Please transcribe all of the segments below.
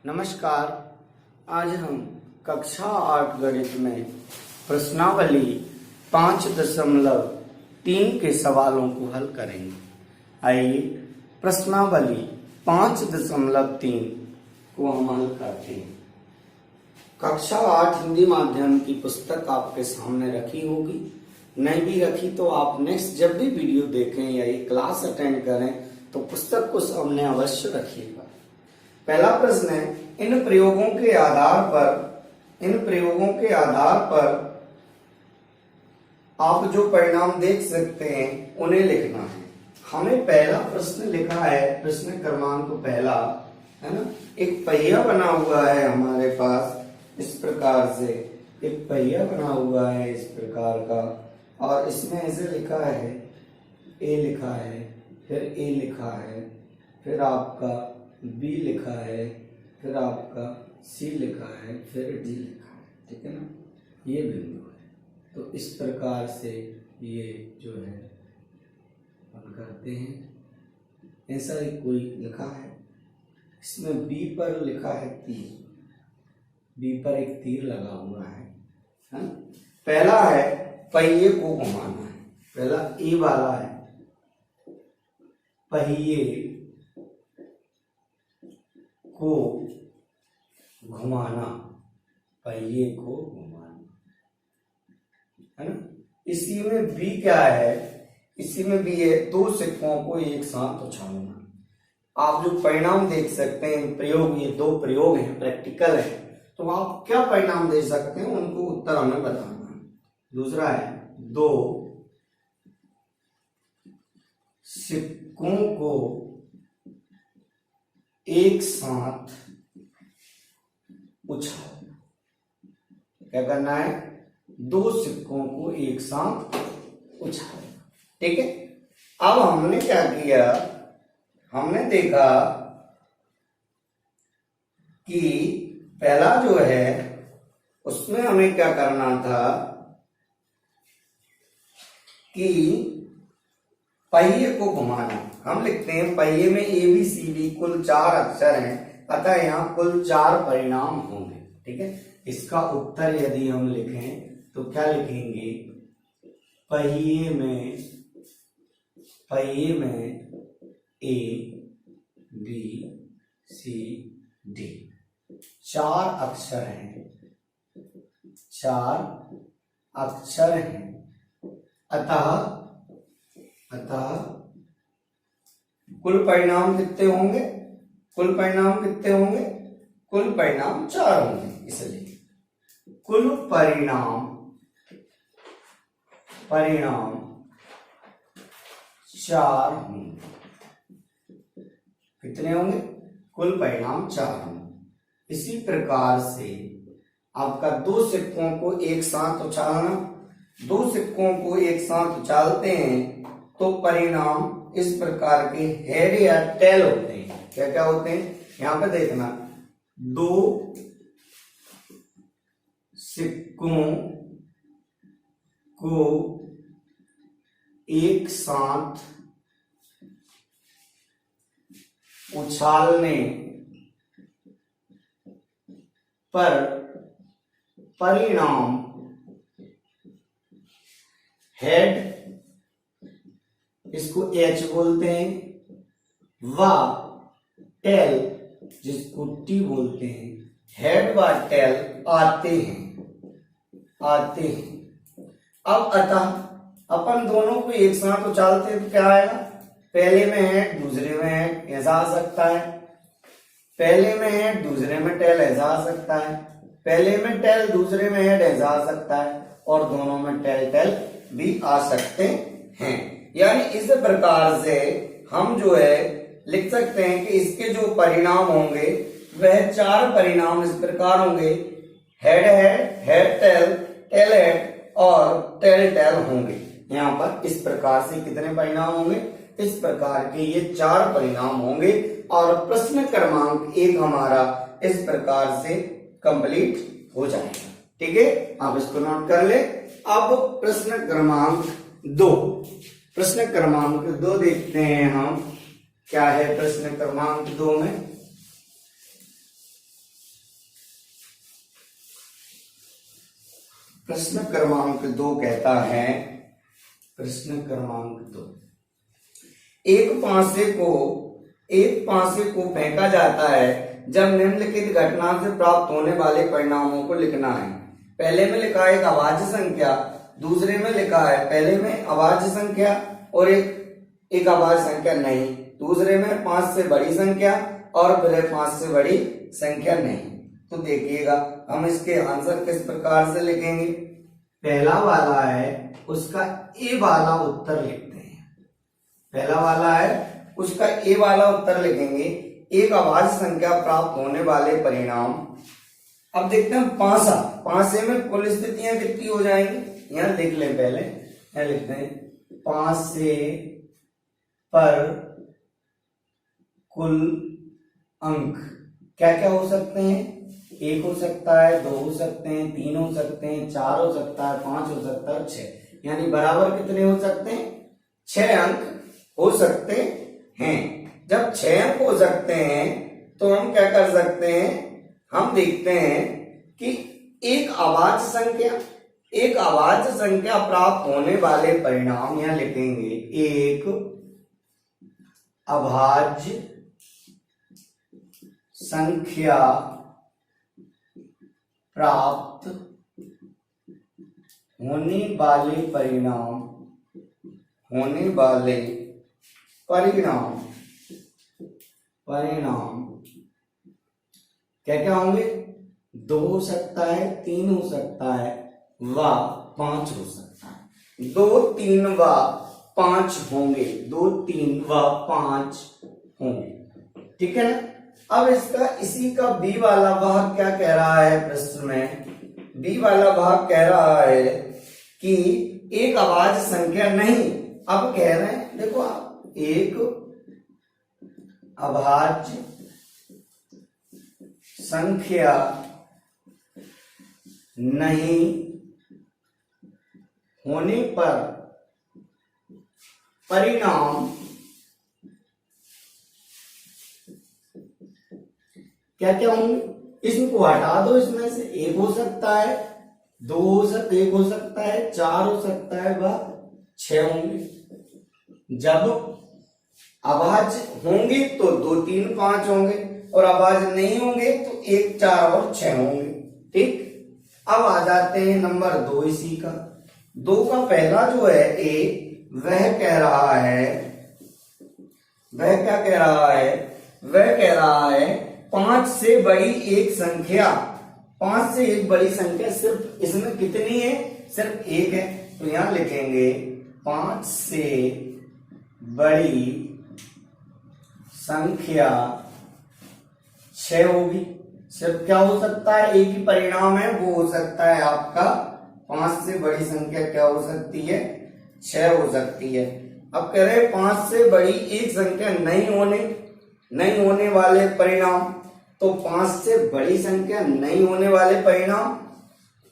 नमस्कार। आज हम कक्षा 8 गणित में प्रश्नावली 5.3 के सवालों को हल करेंगे। आइए प्रश्नावली 5.3 को हम हल करते हैं। कक्षा 8 हिंदी माध्यम की पुस्तक आपके सामने रखी होगी, नहीं भी रखी तो आप नेक्स्ट जब भी वीडियो देखें या ये क्लास अटेंड करें तो पुस्तक को सामने अवश्य रखिएगा। पहला प्रश्न है, इन प्रयोगों के आधार पर आप जो परिणाम देख सकते हैं उन्हें लिखना है। हमें पहला प्रश्न लिखा है, प्रश्न क्रमांक पहला है ना। एक पहिया बना हुआ है हमारे पास इस प्रकार से, एक पहिया बना हुआ है इस प्रकार का, और इसमें ऐसे लिखा है ए लिखा है, फिर ए लिखा है, फिर आपका बी लिखा है, फिर आपका सी लिखा है, फिर डी लिखा है। ठीक है ना, ये बिंदु है। तो इस प्रकार से ये जो है हम करते हैं। ऐसा ही कोई लिखा है, इसमें बी पर लिखा है तीर, बी पर एक तीर लगा हुआ है। पहला है पहिए को घुमाना है, पहला ए वाला है पहिए को घुमाना, पहिए को घुमाना है ना। इसी में बी क्या है, इसी में बी है दो सिक्कों को एक साथ उछालना। आप जो परिणाम देख सकते हैं प्रयोग, ये दो प्रयोग हैं, प्रैक्टिकल है, तो आप क्या परिणाम दे सकते हैं उनको उत्तर हमें बताना है। दूसरा है दो सिक्कों को एक साथ उछालना। क्या करना है, दो सिक्कों को एक साथ उछालना। ठीक है, अब हमने क्या किया, हमने देखा कि पहला जो है उसमें हमें क्या करना था कि पहिए को घुमाना। हम लिखते हैं पहिए में ए बी सी डी कुल 4 अक्षर हैं, अतः यहाँ कुल 4 परिणाम होंगे। ठीक है, इसका उत्तर यदि हम लिखें तो क्या लिखेंगे, पहिए में ए बी सी डी 4 अक्षर हैं, 4 अक्षर हैं, अतः कुल परिणाम कितने होंगे, कुल परिणाम कितने होंगे, कुल परिणाम 4 होंगे। इसलिए कुल परिणाम 4 होंगे। कितने होंगे, कुल परिणाम 4 होंगे। इसी प्रकार से आपका दो सिक्कों को एक साथ उछालना, दो सिक्कों को एक साथ उछालते हैं तो परिणाम इस प्रकार के हेड या टेल होते हैं। क्या क्या होते हैं, यहां पे देखना, दो सिक्कों को एक साथ उछालने पर परिणाम हेड, इसको एच बोलते हैं, व टेल जिसको टी बोलते हैं, हेड व टेल आते हैं। अब अतः अपन दोनों को एक साथ उछालते हैं तो क्या आएगा, पहले में हेड दूसरे में हेड, ऐसा आ सकता है। पहले में हेड दूसरे में टेल, ऐसा आ सकता है। पहले में टेल दूसरे में हेड, ऐसा आ सकता है। और दोनों में टेल भी आ सकते हैं। यानी इस प्रकार से हम जो है लिख सकते हैं कि इसके जो परिणाम होंगे वह 4 परिणाम इस प्रकार होंगे, हेड टेल, टेल हेड और टेल होंगे। यहाँ पर इस प्रकार से कितने परिणाम होंगे, इस प्रकार के ये 4 परिणाम होंगे। और प्रश्न क्रमांक 1 हमारा इस प्रकार से कंप्लीट हो जाएगा। ठीक है, आप इसको नोट कर ले। अब प्रश्न क्रमांक 2 देखते हैं हम, क्या है प्रश्न क्रमांक 2 में। प्रश्न क्रमांक 2 कहता है, प्रश्न क्रमांक 2, एक पासे को फेंका जाता है जब निम्नलिखित घटना से प्राप्त होने वाले परिणामों को लिखना है। पहले में लिखा है एक अभाज्य संख्या, दूसरे में लिखा है पहले में अभाज्य संख्या और एक अभाज्य संख्या नहीं, दूसरे में 5 से बड़ी संख्या और फिर 5 से बड़ी संख्या नहीं। तो देखिएगा हम इसके आंसर किस प्रकार से लिखेंगे। पहला वाला है उसका ए वाला उत्तर लिखते हैं, पहला वाला है उसका ए वाला उत्तर लिखेंगे, एक अभाज्य संख्या प्राप्त होने वाले परिणाम। अब देखते हैं पांसे में कुल स्थितियां कितनी हो जाएंगी, यहां लिख लें, पहले यहां लिखते हैं 5 से पर कुल अंक क्या क्या हो सकते हैं, 1 हो सकता है, 2 हो सकते हैं, 3 हो सकते हैं, 4 हो सकता है, 5 हो सकता है, 6, यानी बराबर कितने हो सकते हैं, 6 अंक हो सकते हैं। जब 6 अंक हो सकते हैं तो हम क्या कर सकते हैं, हम देखते हैं कि एक अभाज्य संख्या प्राप्त होने वाले परिणाम यहां लिखेंगे, एक अभाज्य संख्या प्राप्त होने वाले परिणाम क्या क्या होंगे, 2 हो सकता है, 3 हो सकता है व 5 हो सकता है, 2, 3 व 5 होंगे, 2, 3 व 5 होंगे, ठीक है ना। अब इसका इसी का बी वाला भाग क्या कह रहा है, प्रश्न में बी वाला भाग कह रहा है कि एक अभाज्य संख्या नहीं। अब कह रहे हैं देखो आप, एक अभाज्य संख्या नहीं होने पर परिणाम क्या क्या होंगे, इसको हटा दो, इसमें से 1 हो सकता है, 2 हो सकता है, 1 हो सकता है, 4 हो सकता है व 6 होंगे। जब अभाज्य होंगे तो 2, 3, 5 होंगे और अभाज्य नहीं होंगे तो 1, 4 और 6 होंगे, ठीक। अब आ जाते हैं नंबर 2 इसी का। 2 का पहला जो है ए, वह कह रहा है, वह क्या कह रहा है, वह कह रहा है 5 से बड़ी एक संख्या, 5 से एक बड़ी संख्या सिर्फ इसमें कितनी है, सिर्फ 1 है। तो यहां लिखेंगे 5 से बड़ी संख्या 6 होगी। सिर्फ क्या हो सकता है, एक ही परिणाम है, वो हो सकता है आपका 5 से बड़ी संख्या क्या हो सकती है, 6 हो सकती है। अब कह रहे हैं 5 से बड़ी एक संख्या नहीं होने वाले परिणाम, तो 5 से बड़ी संख्या नहीं होने वाले परिणाम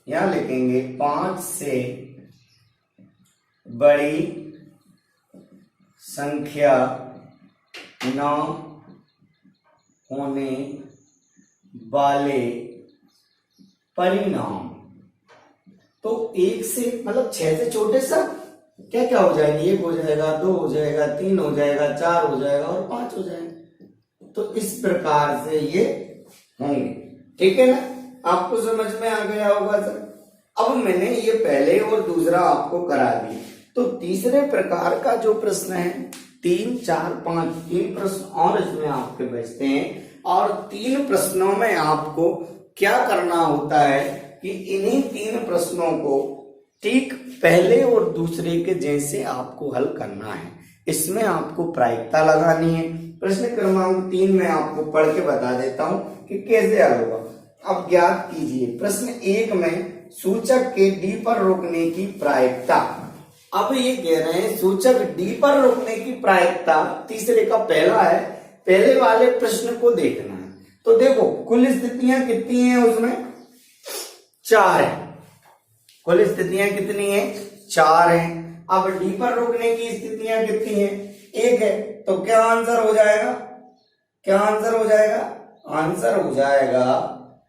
यहां लिखेंगे 5 से बड़ी संख्या न होने वाले परिणाम। तो 1 से मतलब 6 से छोटे सब क्या क्या हो जाएंगे, 1 हो जाएगा, 2 हो जाएगा, 3 हो जाएगा, 4 हो जाएगा और 5 हो जाएगा। तो इस प्रकार से ये होंगे, ठीक है ना। आपको समझ में आ गया होगा सर। अब मैंने ये पहले और दूसरा आपको करा दिया, तो तीसरे प्रकार का जो प्रश्न है 3, 4, 5 3 प्रश्न और इसमें आपके बचते हैं। और 3 प्रश्नों में आपको क्या करना होता है कि इन्हीं 3 प्रश्नों को ठीक पहले और दूसरे के जैसे आपको हल करना है। इसमें आपको प्रायिकता लगानी है। प्रश्न क्रमांक 3 में आपको पढ़ के बता देता हूं कि कैसे हल होगा। अब ज्ञात कीजिए प्रश्न 1 में सूचक के डी पर रुकने की प्रायिकता। अब ये कह रहे हैं सूचक डी पर रुकने की प्रायिकता तीसरे का पहला है, पहले वाले प्रश्न को देखना है। तो देखो कुल स्थितियां कितनी हैं, उसमें 4 है। कुल स्थितियां कितनी है, 4 है। अब डी पर रुकने की स्थितियां कितनी है, 1 है। तो क्या आंसर हो जाएगा, क्या आंसर हो जाएगा, आंसर हो जाएगा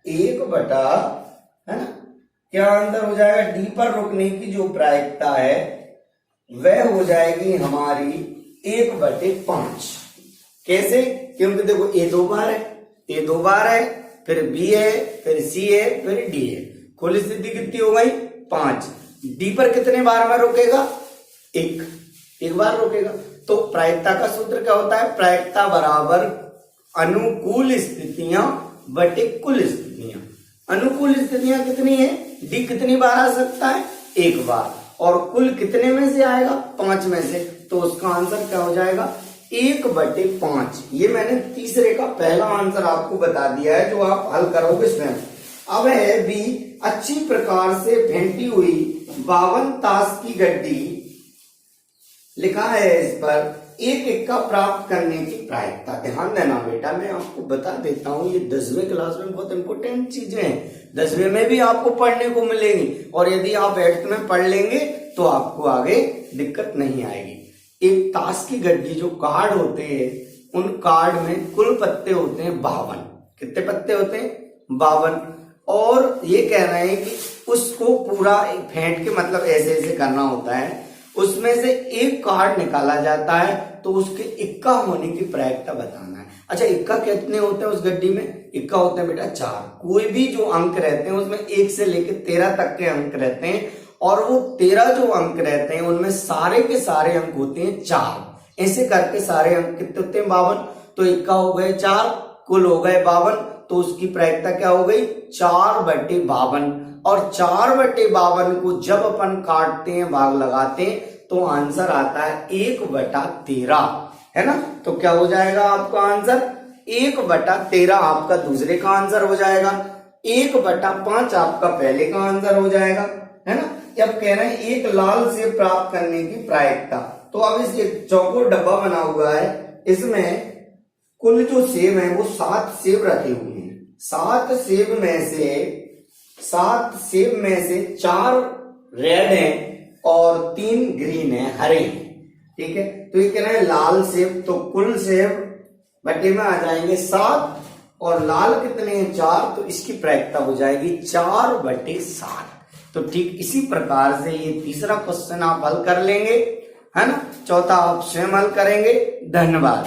1 बटा, है ना, क्या आंसर हो जाएगा? डी पर रुकने की जो प्रायिकता है वह हो जाएगी हमारी 1/5। कैसे? क्योंकि देखो ए 2 बार है, ए 2 बार है, फिर बी है, फिर सी है, फिर डी है। कुल स्थिति कितनी हो गई? 5। डी पर कितने बार में रुकेगा? एक बार रुकेगा। तो प्रायिकता का सूत्र क्या होता है? प्रायिकता बराबर अनुकूल स्थितियां बटे कुल स्थितियां। अनुकूल स्थितियां कितनी है? डी कितनी बार आ सकता है? 1 बार। और कुल कितने में से आएगा? 5 में से। तो उसका आंसर क्या हो जाएगा? 1/5। ये मैंने तीसरे का पहला आंसर आपको बता दिया है, जो आप हल करोगे स्वयं। अब है बी, अच्छी प्रकार से फेंटी हुई 52 ताश की गड्डी, लिखा है इस पर एक इक्का प्राप्त करने की प्रायिकता। ध्यान देना बेटा, मैं आपको बता देता हूं, ये 10वीं क्लास में बहुत इंपॉर्टेंट चीजें हैं। 10वीं में भी आपको पढ़ने को मिलेंगी, और यदि आप 8th में पढ़ लेंगे तो आपको आगे दिक्कत नहीं आएगी। एक ताश की गड्डी जो कार्ड होते हैं, उन कार्ड में कुल पत्ते होते हैं 52। कितने पत्ते होते हैं? 52। और ये कह रहे हैं कि उसको पूरा फेंट के, मतलब ऐसे ऐसे करना होता है, उसमें से एक कार्ड निकाला जाता है, तो उसके इक्का होने की प्रायिकता बताना है। अच्छा, इक्का कितने होते हैं उस गड्डी में? इक्का होते हैं बेटा 4। कोई भी जो अंक रहते हैं उसमें 1 से लेकर 13 तक के अंक रहते हैं, और वो 13 जो अंक रहते हैं उनमें सारे के सारे अंक होते हैं 4। ऐसे करके सारे अंक कितने होते हैं? 52। तो इक्का हो गए 4, कुल हो गए 52, तो उसकी प्रायिकता क्या हो गई? 4/52। और 4/52 को जब अपन काटते हैं, भाग लगाते हैं, तो आंसर आता है 1/13, है ना? तो क्या हो जाएगा आपका आंसर? 1/13 आपका दूसरे का आंसर हो जाएगा, 1/5 आपका पहले का आंसर हो जाएगा, है ना? अब कह रहे हैं एक लाल सेब प्राप्त करने की प्रायिकता। तो अब इस चौकोर डब्बा बना हुआ है, इसमें कुल जो सेब है वो 7 सेब रखे हुए हैं। 7 सेब में से 4 रेड हैं और 3 ग्रीन है, हरे हैं। ठीक है, तो ये कह रहे हैं लाल सेब, तो कुल सेब बटे में आ जाएंगे 7, और लाल कितने हैं? 4, तो इसकी प्रायिकता हो जाएगी 4/7। तो ठीक इसी प्रकार से ये तीसरा क्वेश्चन आप हल कर लेंगे, है ना? चौथा आप स्वयं हल करेंगे। धन्यवाद।